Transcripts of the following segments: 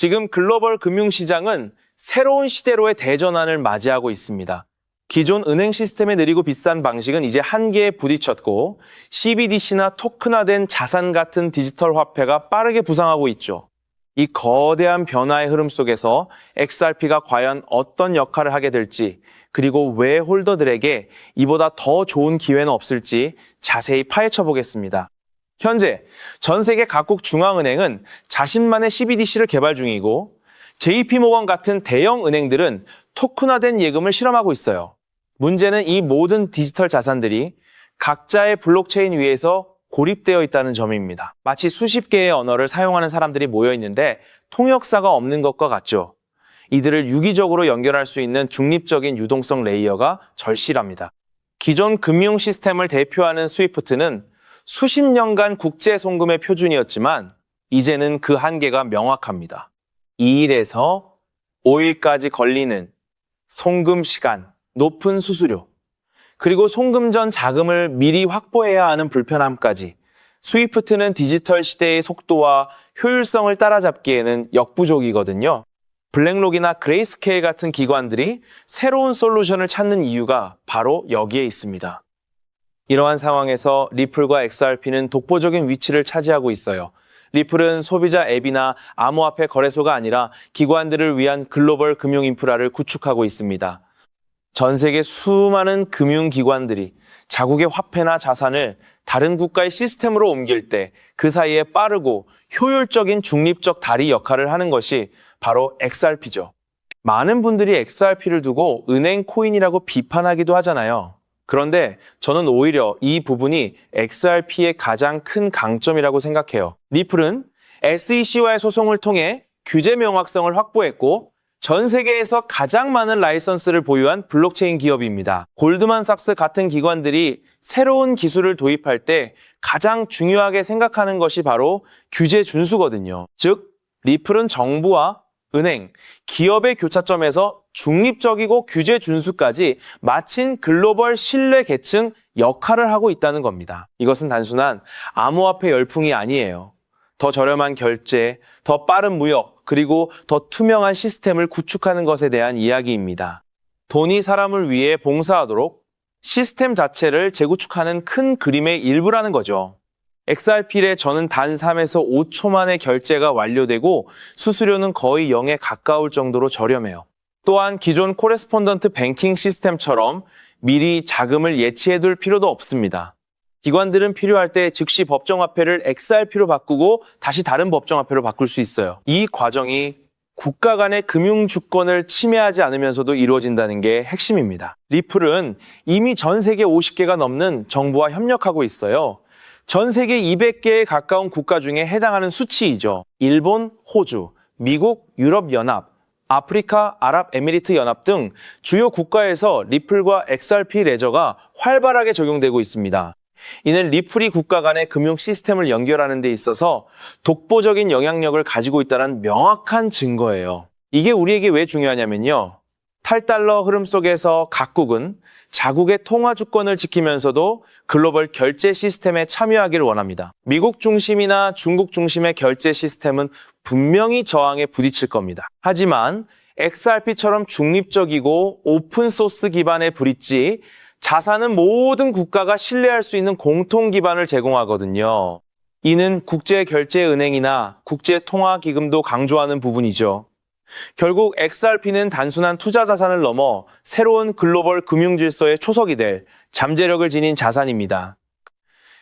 지금 글로벌 금융시장은 새로운 시대로의 대전환을 맞이하고 있습니다. 기존 은행 시스템의 느리고 비싼 방식은 이제 한계에 부딪혔고 CBDC나 토큰화된 자산 같은 디지털 화폐가 빠르게 부상하고 있죠. 이 거대한 변화의 흐름 속에서 XRP가 과연 어떤 역할을 하게 될지, 그리고 왜 홀더들에게 이보다 더 좋은 기회는 없을지 자세히 파헤쳐 보겠습니다. 현재 전 세계 각국 중앙은행은 자신만의 CBDC를 개발 중이고 JP모건 같은 대형 은행들은 토큰화된 예금을 실험하고 있어요. 문제는 이 모든 디지털 자산들이 각자의 블록체인 위에서 고립되어 있다는 점입니다. 마치 수십 개의 언어를 사용하는 사람들이 모여 있는데 통역사가 없는 것과 같죠. 이들을 유기적으로 연결할 수 있는 중립적인 유동성 레이어가 절실합니다. 기존 금융 시스템을 대표하는 스위프트는 수십 년간 국제 송금의 표준이었지만 이제는 그 한계가 명확합니다. 2일에서 5일까지 걸리는 송금 시간, 높은 수수료, 그리고 송금 전 자금을 미리 확보해야 하는 불편함까지 스위프트는 디지털 시대의 속도와 효율성을 따라잡기에는 역부족이거든요. 블랙록이나 그레이스케일 같은 기관들이 새로운 솔루션을 찾는 이유가 바로 여기에 있습니다. 이러한 상황에서 리플과 XRP는 독보적인 위치를 차지하고 있어요. 리플은 소비자 앱이나 암호화폐 거래소가 아니라 기관들을 위한 글로벌 금융 인프라를 구축하고 있습니다. 전 세계 수많은 금융기관들이 자국의 화폐나 자산을 다른 국가의 시스템으로 옮길 때 그 사이에 빠르고 효율적인 중립적 다리 역할을 하는 것이 바로 XRP죠. 많은 분들이 XRP를 두고 은행 코인이라고 비판하기도 하잖아요. 그런데 저는 오히려 이 부분이 XRP의 가장 큰 강점이라고 생각해요. 리플은 SEC와의 소송을 통해 규제 명확성을 확보했고 전 세계에서 가장 많은 라이선스를 보유한 블록체인 기업입니다. 골드만삭스 같은 기관들이 새로운 기술을 도입할 때 가장 중요하게 생각하는 것이 바로 규제 준수거든요. 즉, 리플은 정부와 은행, 기업의 교차점에서 중립적이고 규제 준수까지 마친 글로벌 신뢰 계층 역할을 하고 있다는 겁니다. 이것은 단순한 암호화폐 열풍이 아니에요. 더 저렴한 결제, 더 빠른 무역, 그리고 더 투명한 시스템을 구축하는 것에 대한 이야기입니다. 돈이 사람을 위해 봉사하도록 시스템 자체를 재구축하는 큰 그림의 일부라는 거죠. XRP에 저는 단 3에서 5초 만에 결제가 완료되고 수수료는 거의 0에 가까울 정도로 저렴해요. 또한 기존 코레스폰던트 뱅킹 시스템처럼 미리 자금을 예치해둘 필요도 없습니다. 기관들은 필요할 때 즉시 법정화폐를 XRP로 바꾸고 다시 다른 법정화폐로 바꿀 수 있어요. 이 과정이 국가 간의 금융 주권을 침해하지 않으면서도 이루어진다는 게 핵심입니다. 리플은 이미 전 세계 50개가 넘는 정부와 협력하고 있어요. 전 세계 200개에 가까운 국가 중에 해당하는 수치이죠. 일본, 호주, 미국, 유럽연합, 아프리카, 아랍에미리트 연합 등 주요 국가에서 리플과 XRP 레저가 활발하게 적용되고 있습니다. 이는 리플이 국가 간의 금융 시스템을 연결하는 데 있어서 독보적인 영향력을 가지고 있다는 명확한 증거예요. 이게 우리에게 왜 중요하냐면요. 탈달러 흐름 속에서 각국은 자국의 통화 주권을 지키면서도 글로벌 결제 시스템에 참여하기를 원합니다. 미국 중심이나 중국 중심의 결제 시스템은 분명히 저항에 부딪힐 겁니다. 하지만 XRP처럼 중립적이고 오픈소스 기반의 브릿지, 자산은 모든 국가가 신뢰할 수 있는 공통 기반을 제공하거든요. 이는 국제결제은행이나 국제통화기금도 강조하는 부분이죠. 결국 XRP는 단순한 투자 자산을 넘어 새로운 글로벌 금융 질서의 초석이 될 잠재력을 지닌 자산입니다.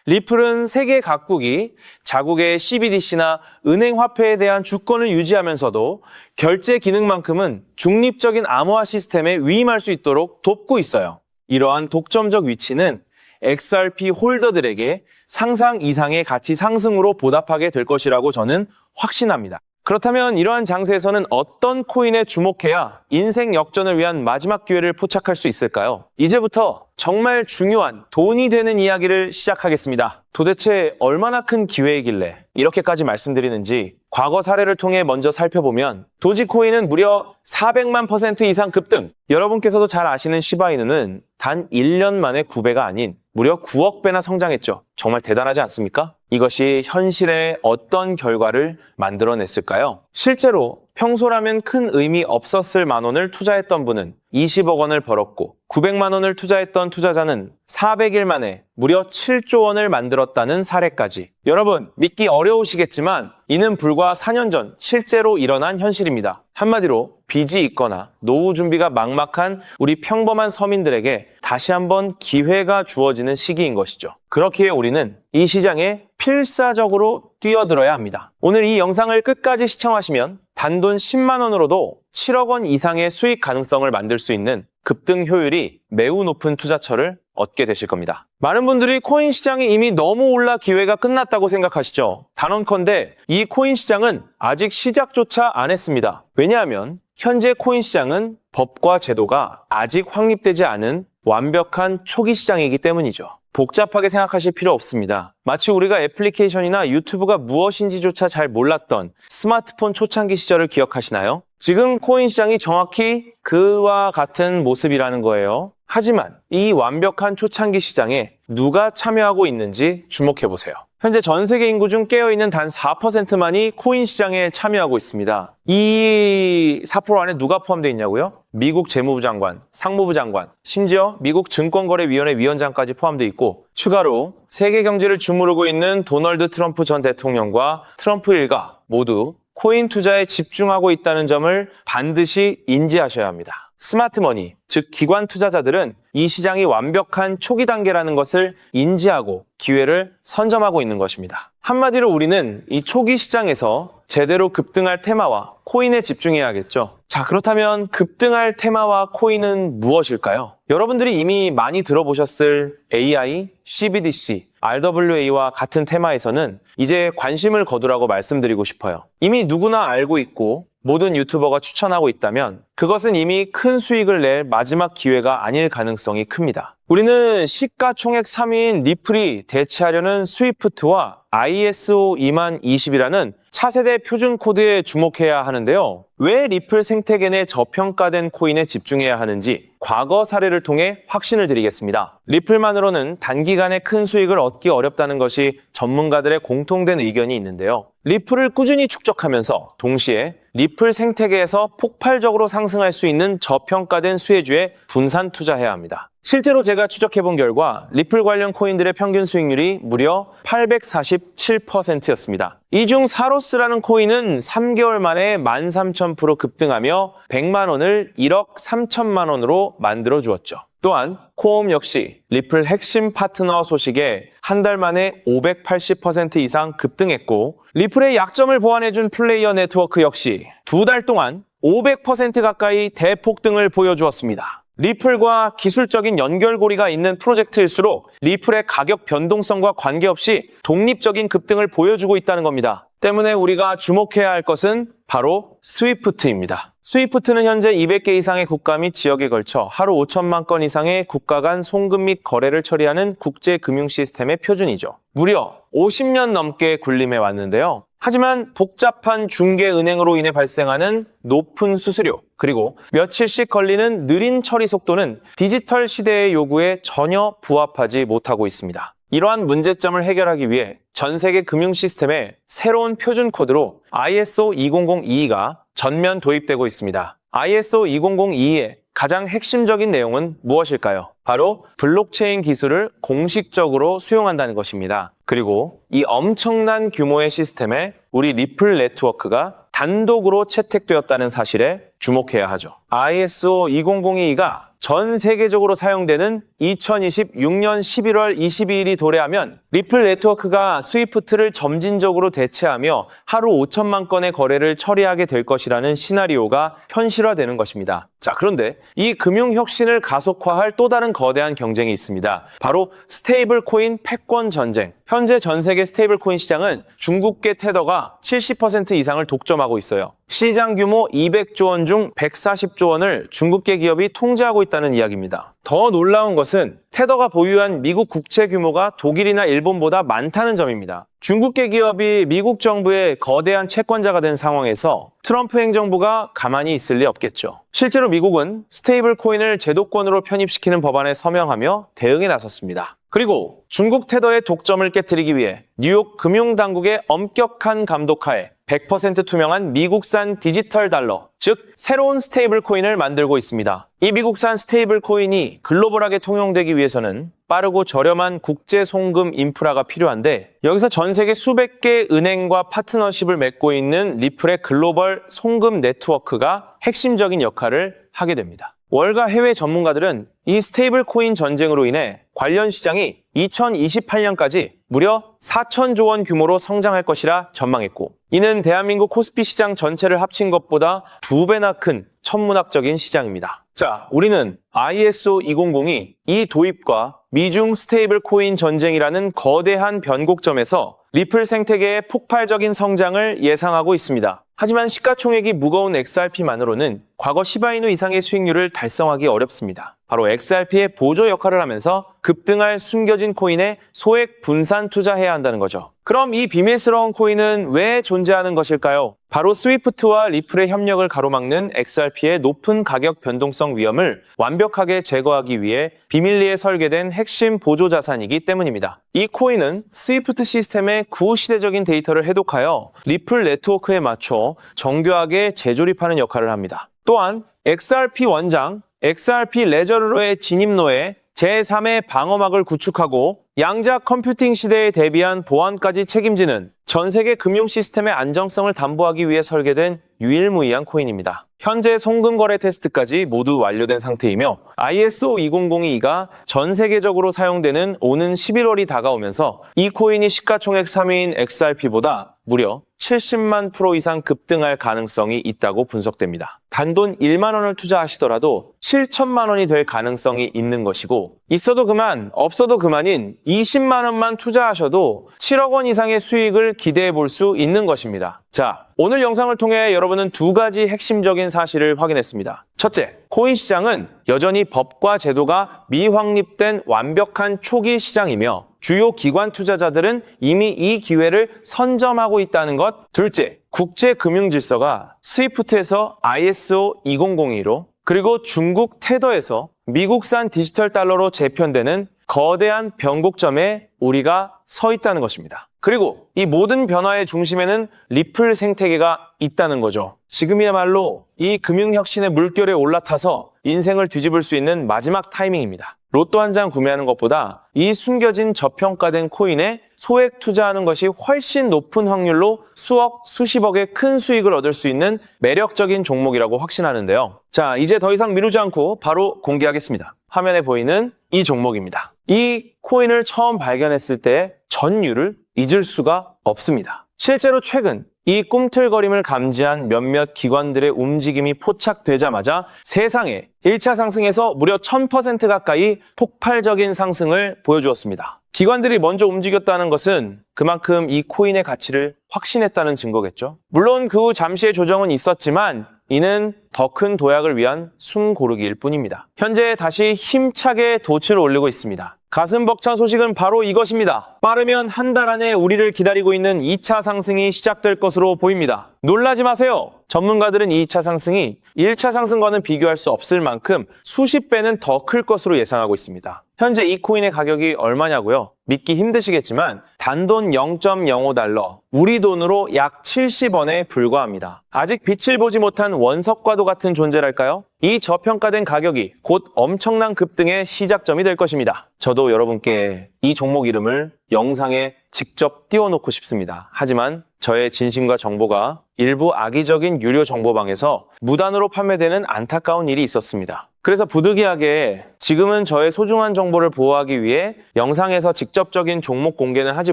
리플은 세계 각국이 자국의 CBDC나 은행 화폐에 대한 주권을 유지하면서도 결제 기능만큼은 중립적인 암호화 시스템에 위임할 수 있도록 돕고 있어요. 이러한 독점적 위치는 XRP 홀더들에게 상상 이상의 가치 상승으로 보답하게 될 것이라고 저는 확신합니다. 그렇다면 이러한 장세에서는 어떤 코인에 주목해야 인생 역전을 위한 마지막 기회를 포착할 수 있을까요? 이제부터 정말 중요한 돈이 되는 이야기를 시작하겠습니다. 도대체 얼마나 큰 기회이길래 이렇게까지 말씀드리는지 과거 사례를 통해 먼저 살펴보면 도지코인은 무려 400만 % 이상 급등! 여러분께서도 잘 아시는 시바이누는 단 1년 만에 9배가 아닌 무려 9억 배나 성장했죠. 정말 대단하지 않습니까? 이것이 현실에 어떤 결과를 만들어냈을까요? 실제로 평소라면 큰 의미 없었을 만 원을 투자했던 분은 20억 원을 벌었고 900만 원을 투자했던 투자자는 400일 만에 무려 7조 원을 만들었다는 사례까지. 여러분, 믿기 어려우시겠지만 이는 불과 4년 전 실제로 일어난 현실입니다. 한마디로 빚이 있거나 노후 준비가 막막한 우리 평범한 서민들에게 다시 한번 기회가 주어지는 시기인 것이죠. 그렇기에 우리는 이 시장에 필사적으로 뛰어들어야 합니다. 오늘 이 영상을 끝까지 시청하시면 단돈 10만 원으로도 7억 원 이상의 수익 가능성을 만들 수 있는 급등 효율이 매우 높은 투자처를 얻게 되실 겁니다. 많은 분들이 코인 시장이 이미 너무 올라 기회가 끝났다고 생각하시죠? 단언컨대 이 코인 시장은 아직 시작조차 안 했습니다. 왜냐하면 현재 코인 시장은 법과 제도가 아직 확립되지 않은 완벽한 초기 시장이기 때문이죠. 복잡하게 생각하실 필요 없습니다. 마치 우리가 애플리케이션이나 유튜브가 무엇인지조차 잘 몰랐던 스마트폰 초창기 시절을 기억하시나요? 지금 코인 시장이 정확히 그와 같은 모습이라는 거예요. 하지만 이 완벽한 초창기 시장에 누가 참여하고 있는지 주목해보세요. 현재 전 세계 인구 중 깨어있는 단 4%만이 코인 시장에 참여하고 있습니다. 이 4% 안에 누가 포함되어 있냐고요? 미국 재무부 장관, 상무부 장관, 심지어 미국 증권거래위원회 위원장까지 포함되어 있고 추가로 세계 경제를 주무르고 있는 도널드 트럼프 전 대통령과 트럼프 일가 모두 코인 투자에 집중하고 있다는 점을 반드시 인지하셔야 합니다. 스마트머니, 즉 기관 투자자들은 이 시장이 완벽한 초기 단계라는 것을 인지하고 기회를 선점하고 있는 것입니다. 한마디로 우리는 이 초기 시장에서 제대로 급등할 테마와 코인에 집중해야겠죠. 자, 그렇다면 급등할 테마와 코인은 무엇일까요? 여러분들이 이미 많이 들어보셨을 AI, CBDC, RWA와 같은 테마에서는 이제 관심을 거두라고 말씀드리고 싶어요. 이미 누구나 알고 있고 모든 유튜버가 추천하고 있다면 그것은 이미 큰 수익을 낼 마지막 기회가 아닐 가능성이 큽니다. 우리는 시가총액 3위인 리플이 대체하려는 스위프트와 ISO 20020이라는 차세대 표준 코드에 주목해야 하는데요. 왜 리플 생태계 내 저평가된 코인에 집중해야 하는지 과거 사례를 통해 확신을 드리겠습니다. 리플만으로는 단기간에 큰 수익을 얻기 어렵다는 것이 전문가들의 공통된 의견이 있는데요. 리플을 꾸준히 축적하면서 동시에 리플 생태계에서 폭발적으로 상승할 수 있는 저평가된 수혜주에 분산 투자해야 합니다. 실제로 제가 추적해본 결과 리플 관련 코인들의 평균 수익률이 무려 847%였습니다. 이 중 사로스라는 코인은 3개월 만에 13,000% 급등하며 100만 원을 1억 3천만 원으로 만들어 주었죠. 또한 코옴 역시 리플 핵심 파트너 소식에 한 달 만에 580% 이상 급등했고 리플의 약점을 보완해준 플레이어 네트워크 역시 2달 동안 500% 가까이 대폭등을 보여주었습니다. 리플과 기술적인 연결고리가 있는 프로젝트일수록 리플의 가격 변동성과 관계없이 독립적인 급등을 보여주고 있다는 겁니다. 때문에 우리가 주목해야 할 것은 바로 스위프트입니다. 스위프트는 현재 200개 이상의 국가 및 지역에 걸쳐 하루 5천만 건 이상의 국가 간 송금 및 거래를 처리하는 국제 금융 시스템의 표준이죠. 무려 50년 넘게 군림해 왔는데요. 하지만 복잡한 중개은행으로 인해 발생하는 높은 수수료, 그리고 며칠씩 걸리는 느린 처리 속도는 디지털 시대의 요구에 전혀 부합하지 못하고 있습니다. 이러한 문제점을 해결하기 위해 전 세계 금융 시스템에 새로운 표준 코드로 ISO 20022가 전면 도입되고 있습니다. ISO 20022의 가장 핵심적인 내용은 무엇일까요? 바로 블록체인 기술을 공식적으로 수용한다는 것입니다. 그리고 이 엄청난 규모의 시스템에 우리 리플 네트워크가 단독으로 채택되었다는 사실에 주목해야 하죠. ISO 20022가 전 세계적으로 사용되는 2026년 11월 22일이 도래하면 리플 네트워크가 스위프트를 점진적으로 대체하며 하루 5천만 건의 거래를 처리하게 될 것이라는 시나리오가 현실화되는 것입니다. 자, 그런데 이 금융 혁신을 가속화할 또 다른 거대한 경쟁이 있습니다. 바로 스테이블 코인 패권 전쟁. 현재 전 세계 스테이블 코인 시장은 중국계 테더가 70% 이상을 독점하고 있어요. 시장 규모 200조 원 중 140조 원을 중국계 기업이 통제하고 있다는 이야기입니다. 더 놀라운 것은 테더가 보유한 미국 국채 규모가 독일이나 일본보다 많다는 점입니다. 중국계 기업이 미국 정부의 거대한 채권자가 된 상황에서 트럼프 행정부가 가만히 있을 리 없겠죠. 실제로 미국은 스테이블 코인을 제도권으로 편입시키는 법안에 서명하며 대응에 나섰습니다. 그리고 중국 테더의 독점을 깨뜨리기 위해 뉴욕 금융당국의 엄격한 감독하에 100% 투명한 미국산 디지털 달러, 즉 새로운 스테이블 코인을 만들고 있습니다. 이 미국산 스테이블 코인이 글로벌하게 통용되기 위해서는 빠르고 저렴한 국제 송금 인프라가 필요한데, 여기서 전 세계 수백 개 은행과 파트너십을 맺고 있는 리플의 글로벌 송금 네트워크가 핵심적인 역할을 하게 됩니다. 월가 해외 전문가들은 이 스테이블 코인 전쟁으로 인해 관련 시장이 2028년까지 무려 4천조 원 규모로 성장할 것이라 전망했고, 이는 대한민국 코스피 시장 전체를 합친 것보다 2배나 큰 천문학적인 시장입니다. 자, 우리는 ISO 2002 이 도입과 미중 스테이블 코인 전쟁이라는 거대한 변곡점에서 리플 생태계의 폭발적인 성장을 예상하고 있습니다. 하지만 시가총액이 무거운 XRP만으로는 과거 시바이누 이상의 수익률을 달성하기 어렵습니다. 바로 XRP의 보조 역할을 하면서 급등할 숨겨진 코인에 소액 분산 투자해야 한다는 거죠. 그럼 이 비밀스러운 코인은 왜 존재하는 것일까요? 바로 스위프트와 리플의 협력을 가로막는 XRP의 높은 가격 변동성 위험을 완벽하게 제거하기 위해 비밀리에 설계된 핵심 보조 자산이기 때문입니다. 이 코인은 스위프트 시스템의 구시대적인 데이터를 해독하여 리플 네트워크에 맞춰 정교하게 재조립하는 역할을 합니다. 또한 XRP 원장, XRP 레저러의 진입로에 제3의 방어막을 구축하고 양자 컴퓨팅 시대에 대비한 보안까지 책임지는 전 세계 금융 시스템의 안정성을 담보하기 위해 설계된 유일무이한 코인입니다. 현재 송금 거래 테스트까지 모두 완료된 상태이며 ISO 2002가 전 세계적으로 사용되는 오는 11월이 다가오면서 이 코인이 시가총액 3위인 XRP보다 무려 70만 프로 이상 급등할 가능성이 있다고 분석됩니다. 단돈 1만 원을 투자하시더라도 7천만 원이 될 가능성이 있는 것이고, 있어도 그만, 없어도 그만인 20만 원만 투자하셔도 7억 원 이상의 수익을 기대해 볼 수 있는 것입니다. 자, 오늘 영상을 통해 여러분은 두 가지 핵심적인 사실을 확인했습니다. 첫째, 코인 시장은 여전히 법과 제도가 미확립된 완벽한 초기 시장이며 주요 기관 투자자들은 이미 이 기회를 선점하고 있다는 것. 둘째, 국제 금융 질서가 스위프트에서 ISO 2002로 그리고 중국 테더에서 미국산 디지털 달러로 재편되는 거대한 변곡점에 우리가 서 있다는 것입니다. 그리고 이 모든 변화의 중심에는 리플 생태계가 있다는 거죠. 지금이야말로 이 금융혁신의 물결에 올라타서 인생을 뒤집을 수 있는 마지막 타이밍입니다. 로또 한 장 구매하는 것보다 이 숨겨진 저평가된 코인에 소액 투자하는 것이 훨씬 높은 확률로 수억, 수십억의 큰 수익을 얻을 수 있는 매력적인 종목이라고 확신하는데요. 자, 이제 더 이상 미루지 않고 바로 공개하겠습니다. 화면에 보이는 이 종목입니다. 이 코인을 처음 발견했을 때 전율을 잊을 수가 없습니다. 실제로 최근 이 꿈틀거림을 감지한 몇몇 기관들의 움직임이 포착되자마자 세상에 1차 상승에서 무려 1000% 가까이 폭발적인 상승을 보여주었습니다. 기관들이 먼저 움직였다는 것은 그만큼 이 코인의 가치를 확신했다는 증거겠죠. 물론 그 후 잠시의 조정은 있었지만 이는 더 큰 도약을 위한 숨고르기일 뿐입니다. 현재 다시 힘차게 돛을 올리고 있습니다. 가슴 벅찬 소식은 바로 이것입니다. 빠르면 한 달 안에 우리를 기다리고 있는 2차 상승이 시작될 것으로 보입니다. 놀라지 마세요. 전문가들은 2차 상승이 1차 상승과는 비교할 수 없을 만큼 수십 배는 더 클 것으로 예상하고 있습니다. 현재 이 코인의 가격이 얼마냐고요? 믿기 힘드시겠지만 단돈 0.05달러, 우리 돈으로 약 70원에 불과합니다. 아직 빛을 보지 못한 원석과도 같은 존재랄까요? 이 저평가된 가격이 곧 엄청난 급등의 시작점이 될 것입니다. 저도 여러분께 이 종목 이름을 영상에 직접 띄워놓고 싶습니다. 하지만 저의 진심과 정보가 일부 악의적인 유료 정보방에서 무단으로 판매되는 안타까운 일이 있었습니다. 그래서 부득이하게 지금은 저의 소중한 정보를 보호하기 위해 영상에서 직접적인 종목 공개는 하지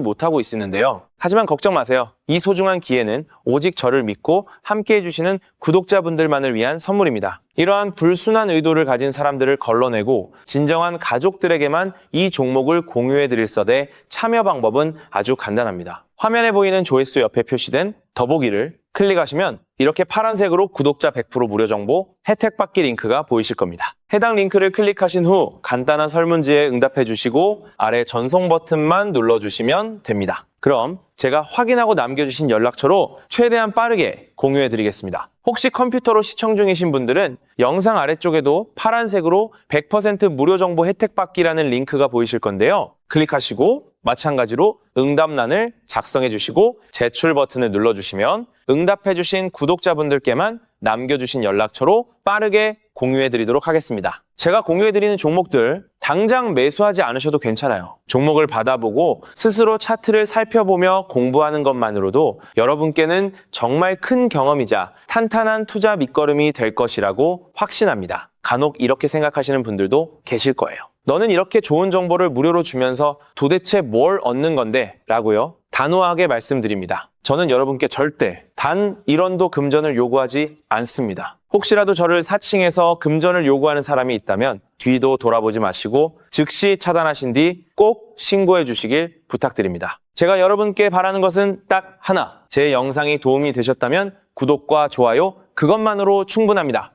못하고 있었는데요. 하지만 걱정 마세요. 이 소중한 기회는 오직 저를 믿고 함께 해주시는 구독자분들만을 위한 선물입니다. 이러한 불순한 의도를 가진 사람들을 걸러내고 진정한 가족들에게만 이 종목을 공유해드릴 서대 참여 방법은 아주 간단합니다. 화면에 보이는 조회수 옆에 표시된 더보기를 클릭하시면 이렇게 파란색으로 구독자 100% 무료 정보 혜택 받기 링크가 보이실 겁니다. 해당 링크를 클릭하신 후 간단한 설문지에 응답해 주시고 아래 전송 버튼만 눌러주시면 됩니다. 그럼 제가 확인하고 남겨주신 연락처로 최대한 빠르게 공유해 드리겠습니다. 혹시 컴퓨터로 시청 중이신 분들은 영상 아래쪽에도 파란색으로 100% 무료 정보 혜택 받기라는 링크가 보이실 건데요. 클릭하시고 마찬가지로 응답란을 작성해 주시고 제출 버튼을 눌러주시면 응답해 주신 구독자분들께만 남겨주신 연락처로 빠르게 공유해 드리도록 하겠습니다. 제가 공유해 드리는 종목들 당장 매수하지 않으셔도 괜찮아요. 종목을 받아보고 스스로 차트를 살펴보며 공부하는 것만으로도 여러분께는 정말 큰 경험이자 탄탄한 투자 밑거름이 될 것이라고 확신합니다. 간혹 이렇게 생각하시는 분들도 계실 거예요. 너는 이렇게 좋은 정보를 무료로 주면서 도대체 뭘 얻는 건데? 라고요. 단호하게 말씀드립니다. 저는 여러분께 절대 단 1원도 금전을 요구하지 않습니다. 혹시라도 저를 사칭해서 금전을 요구하는 사람이 있다면 뒤도 돌아보지 마시고 즉시 차단하신 뒤 꼭 신고해 주시길 부탁드립니다. 제가 여러분께 바라는 것은 딱 하나. 제 영상이 도움이 되셨다면 구독과 좋아요 그것만으로 충분합니다.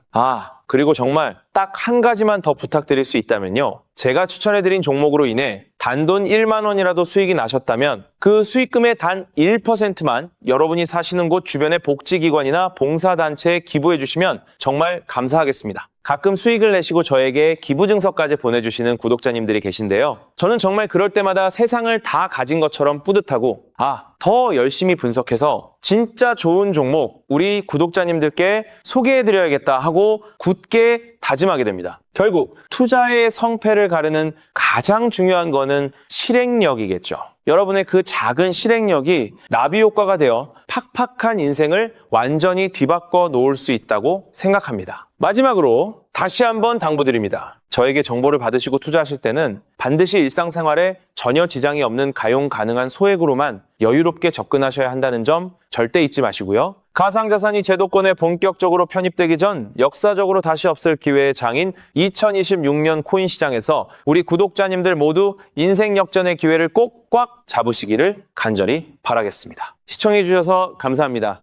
그리고 정말 딱 한 가지만 더 부탁드릴 수 있다면요. 제가 추천해드린 종목으로 인해 단돈 1만 원이라도 수익이 나셨다면 그 수익금의 단 1%만 여러분이 사시는 곳 주변의 복지기관이나 봉사단체에 기부해 주시면 정말 감사하겠습니다. 가끔 수익을 내시고 저에게 기부증서까지 보내주시는 구독자님들이 계신데요. 저는 정말 그럴 때마다 세상을 다 가진 것처럼 뿌듯하고 더 열심히 분석해서 진짜 좋은 종목 우리 구독자님들께 소개해드려야겠다 하고 굳게 다짐하게 됩니다. 결국 투자의 성패를 가르는 가장 중요한 거는 실행력이겠죠. 여러분의 그 작은 실행력이 나비 효과가 되어 팍팍한 인생을 완전히 뒤바꿔 놓을 수 있다고 생각합니다. 마지막으로 다시 한번 당부드립니다. 저에게 정보를 받으시고 투자하실 때는 반드시 일상생활에 전혀 지장이 없는 가용 가능한 소액으로만 여유롭게 접근하셔야 한다는 점 절대 잊지 마시고요. 가상자산이 제도권에 본격적으로 편입되기 전 역사적으로 다시 없을 기회의 장인 2026년 코인 시장에서 우리 구독자님들 모두 인생 역전의 기회를 꼭 꽉 잡으시기를 간절히 바라겠습니다. 시청해 주셔서 감사합니다.